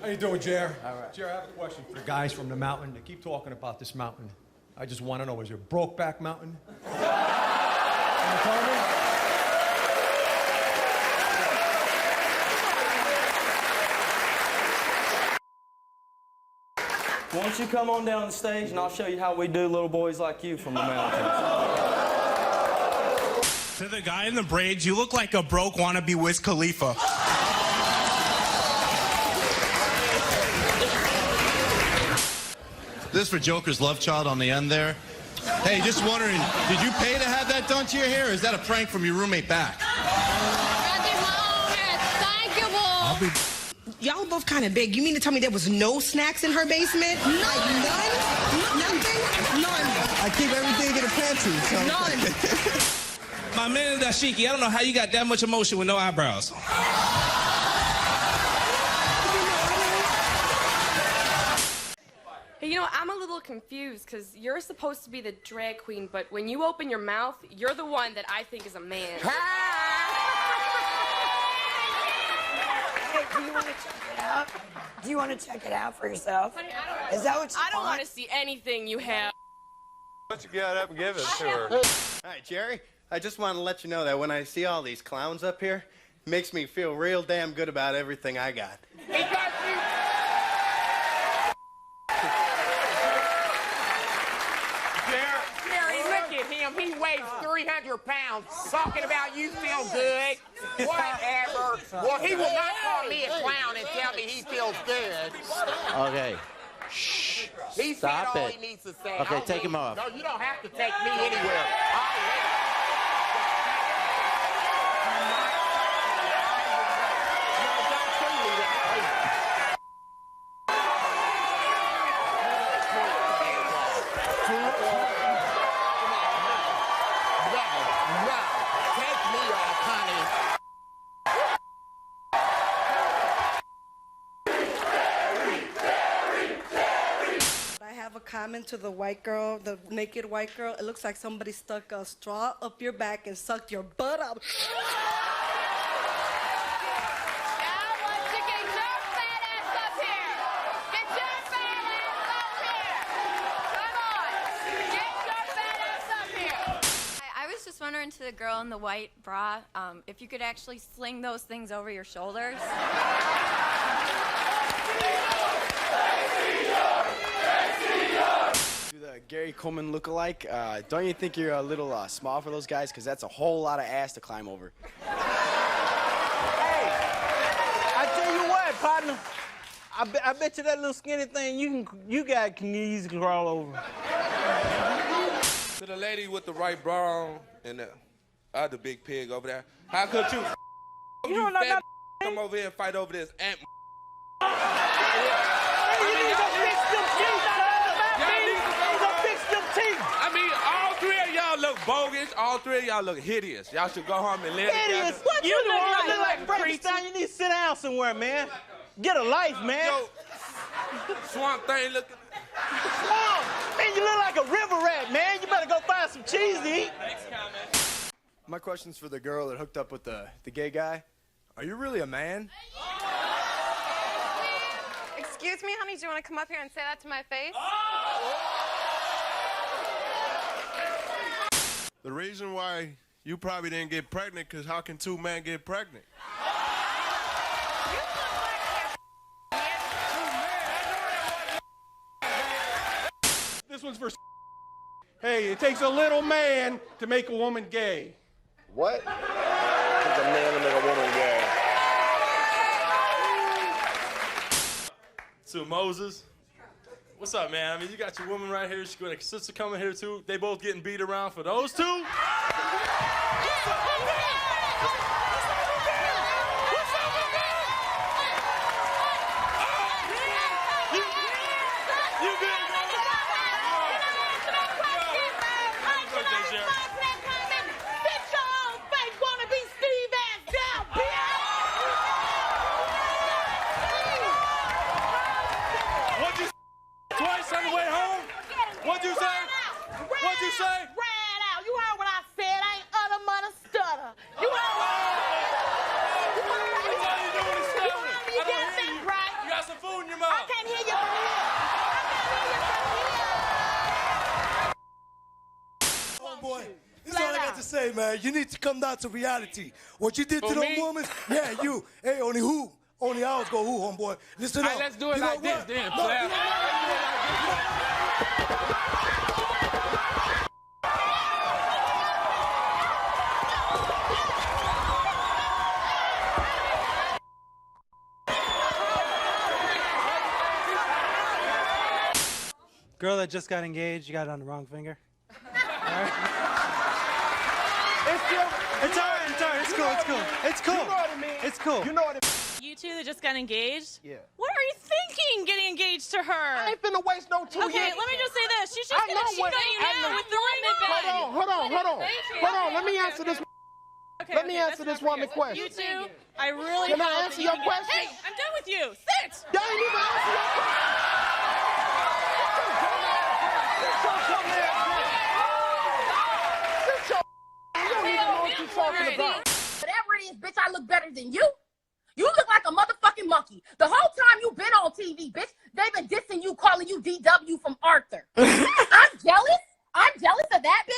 How you doing, Jer? All right. Jer, I have a question for the guys from the mountain. They keep talking about this mountain. I just want to know, is it Brokeback Mountain? Can you tell me? Why don't you come on down the stage and I'll show you how we do little boys like you from the mountains. To the guy in the braids, you look like a broke wannabe Wiz Khalifa. This is for Joker's love child on the end there. Hey, just wondering, did you pay to have that done to your hair, or is that a prank from your roommate back? Y'all both kind of big. You mean to tell me there was no snacks in her basement? Like none? Nothing? None. I keep everything in a pantry. So. None. My man Dashiki, I don't know how you got that much emotion with no eyebrows. Hey, you know, I'm a little confused because you're supposed to be the drag queen, but when you open your mouth, you're the one that I think is a man. Do you want to check it out? Do you want to check it out for yourself? Honey, Is that what you I don't want to see anything you have. Why don't you get up and give it to her? Hi, Jerry. I just want to let you know that when I see all these clowns up here, it makes me feel real damn good about everything I got. Jerry, look at him. He weighs 300 pounds. Talking about you feel good. Whatever. Well, he will not call me a clown and tell me he feels good. Okay. Shh. He Stop said all it. he needs to say. Okay, take him off. No, you don't have to take me anywhere. A comment to the white girl, the naked white girl. It looks like somebody stuck a straw up your back and sucked your butt up. I was just wondering to the girl in the white bra, if you could actually sling those things over your shoulders. Gary Coleman look-alike. Don't you think you're a little small for those guys? Because that's a whole lot of ass to climb over. Hey, I tell you what, partner. I bet you that little skinny thing you got can easily crawl over. To the lady with the right bra on and the other big pig over there. How could you fat come over here and fight over this ant? I mean, all three of y'all look bogus. All three of y'all look hideous. Y'all should go home and live together. Hideous? What you look like Frankenstein? You need to sit down somewhere, man. Get a life, man. Yo, swamp thing looking. Swamp? Man, you look like a river rat, man. You better go find some cheese to eat. Next comment. My question's for the girl that hooked up with the gay guy. Are you really a man? Excuse me, honey, do you want to come up here and say that to my face? The reason why you probably didn't get pregnant, because how can two men get pregnant? This one's for Hey, it takes a little man to make a woman gay. What? It's a man to make a woman gay. To Moses. What's up, man? I mean, you got your woman right here. She's got a sister coming here, too. They both getting beat around for those two? What'd you say? What'd you say? Ran out. You heard what I said. I ain't utter mother stutter. You heard what I said. You heard me? All you doing is stuttering. You heard me? Get that right. You got some food say, man, you need to come down to reality. What you did to For those me? women, yeah, you. Hey, only who? Only ours go who, homeboy. Listen All up. right, let's do it You know like this what? then, No, Flap. you know what? Girl that just got engaged, you got it on the wrong finger. It's all right, it's cool, it's cool. It's cool. You know what I mean? It's cool. You know what I mean? You two that just got engaged? Yeah. What are you thinking getting engaged to her? I ain't finna waste no 2 years. Okay, let me just say this. She's just I gonna know cheat what- on you I now know- with the ring in bed. Hold on. Let me answer this. Let me answer this woman question. You two, I really Can I hope answer that your you can- question? Hey, I'm done with you. Sit! Y'all ain't even answer your question. Whatever it is, bitch, I look better than you. You look like a motherfucking monkey. The whole time you've been on TV, bitch, they've been dissing you, calling you DW from Arthur. I'm jealous. I'm jealous of that, bitch.